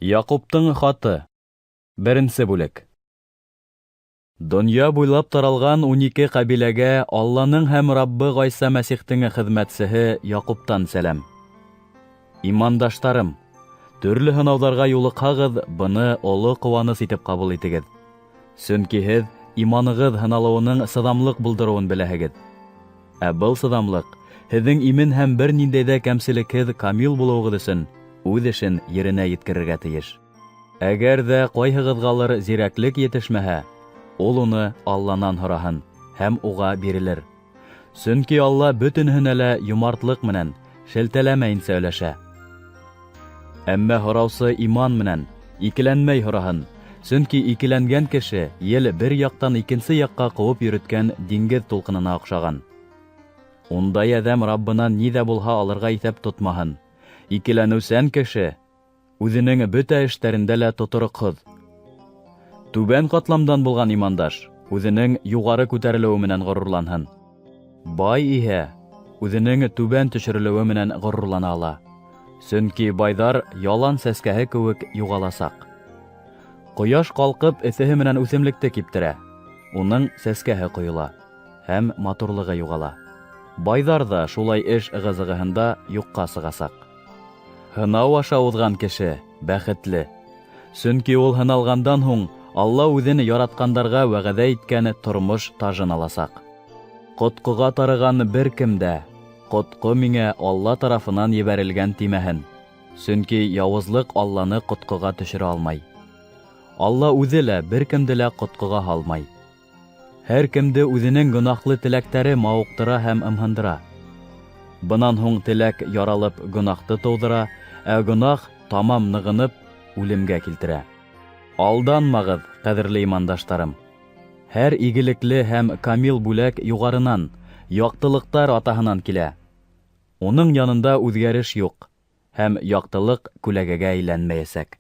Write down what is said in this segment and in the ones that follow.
Яҡуптың хаты. Беренсе бүлек. Донъя буйлап таралған 12 ҡәбиләгә Алланың һәм Раббы Ғайса Мәсихтең хеҙмәтсеһе Яҡуптан сәләм. Имандаштарым, төрлө һынауҙарға юлыҡһағыҙ, быны оло ҡыуаныс итеп ҡабул итегеҙ. Сөнки һеҙ иманығыҙ һыналыуының сыҙамлыҡ булдырыуын беләһегеҙ. Ә был сыҙамлыҡ һеҙҙең имен һәм бер ниндәй ҙә кәмселекһеҙ камил булыуығыҙ өсөн үҙ эшен еренә еткерергә тейеш. Әгәр ҙә ҡайһығыҙғалыр зирәклек етешмәһә, ул уны Алланан һораһын һәм уға бирелер. Сөнки Алла бөтөнһөнә лә йомартлыҡ менән, шелтәләмәйенсә өләшә. Әммә һораусы иман менән, икеләнмәй һораһын, сөнки икеләнгән кеше ел бер яҡтан икенсе яҡҡа ҡыуып йөрөткән диңгеҙ тулҡынына оҡшаған. Ундай әҙәм Раббынан ни ҙә булһа алырға иҫәп тотмаһын. Икеләнеүсән кеше үҙенең бөтә эштәрендә лә тотороҡһоҙ. Түбән ҡатламдан булған имандаш үҙенең юғары күтәрелеүе менән ғорурланһын. Бай иһә үҙенең түбән төшөрөлөүе менән ғорурлана ала. Сөнки байҙар ялан сәскәһе кеүек юғаласаҡ. Ҡояш ҡалҡып эҫеһе менән үҫемлекте киптерә, уның сәскәһе ҡойола һәм матурлығы юғала. Байҙар ҙа шулай эш ығы-зығыһында юҡҡа сығасаҡ. Һынау аша уҙған кеше бәхетле. Сөнки ул һыналғандан һуң Алла үҙен яратҡандарға вәғәҙә иткән тормош тажын аласаҡ. Ҡотҡоға тарыған бер кем дә «Ҡотҡо миңә Алла тарафынан ебәрелгән» тимәһен. Сөнки яуызлыҡ Алланы ҡотҡоға төшөрә алмай. Алла үҙе лә бер кемде лә ҡотҡоға һалмай. Һәр кемде үҙенең гонаһлы теләктәре мауыҡтыра һәм ымһындыра. Бынан һуң теләк яралып гонаһты тыуҙыра, ә гонаһ тамам нығынып үлемгә килтерә. Алданмағыҙ, ҡәҙерле имандаштарым. Һәр игелекле һәм камил бүләк юғарынан, яҡтылыҡтар атаһынан килә. Уның янында үҙгәреш юҡ, һәм яҡтылыҡ күләгәгә әйләнмәйәсәк.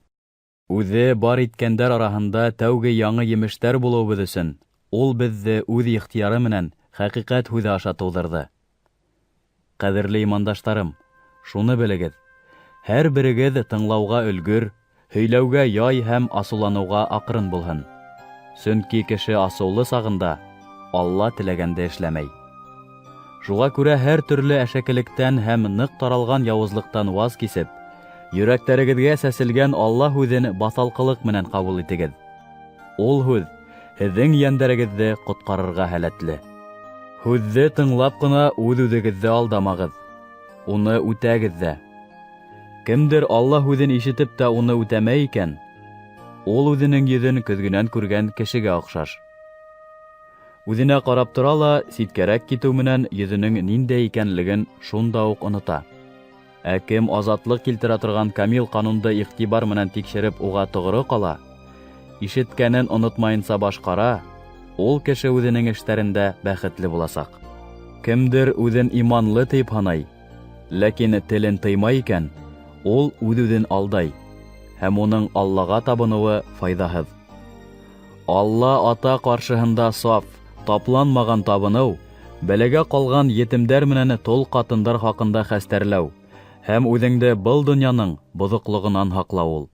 Үҙе бар иткәндәр араһында тәүге яңы емештәр булыуыбыҙ өсөн ул беҙҙе үҙ ихтыяры менән хәҡиҡәт һүҙе аша тыуҙырҙы. Ҡәҙерле имандаштарым, шуны белегеҙ. Һәр берегеҙ тыңлауға өлгөр, һөйләүгә яй һәм асыуланыуға аҡрын булһын. Сөнки кеше асыулы сағында Алла теләгәнде эшләмәй. Шуға күрә һәр төрлө әшәкелектән һәм ныҡ таралған яуызлыҡтан ваз кисеп, йөрәктәрегеҙгә сәселгән Алла һүҙен баҫалҡылыҡ менән ҡабул итегеҙ. Ул һүҙ һеҙҙең йәндәрегеҙҙе ҡотҡарырға һәләтле. Һүҙҙе тыңлап ҡына үҙ-үҙегеҙҙе алдамағыҙ. Уны үтәгеҙ ҙә. Кемдер Алла һүҙен ишетеп тә уны үтәмәй икән, ул үҙенең йөҙөн көҙгөнән күргән кешегә оҡшаш. Үҙенә ҡарап тора ла ситкәрәк китеү менән йөҙөнөң ниндәй икәнлеген шунда уҡ онота. Ә кем азатлыҡ килтерә торған камил ҡанунды иғтибар менән тикшереп уға тоғро ҡала, ишеткәнен онотмайынса башҡара, ул кеше үҙенең эштәрендә бәхетле буласаҡ. Кемдер үҙен иманлы тип һанай, ләкин телен тыймай икән, ул үҙ-үҙен алдай, һәм уның Аллаға табыныуы файҙаһыҙ. Алла ата ҡаршыһында саф, тапланмаған табыныу, бәләгә ҡалған етемдәр менән тол ҡатындар хаҡында хәстәрләү һәм үҙеңде был донъяның боҙоҡлоғонан һаҡлау ул.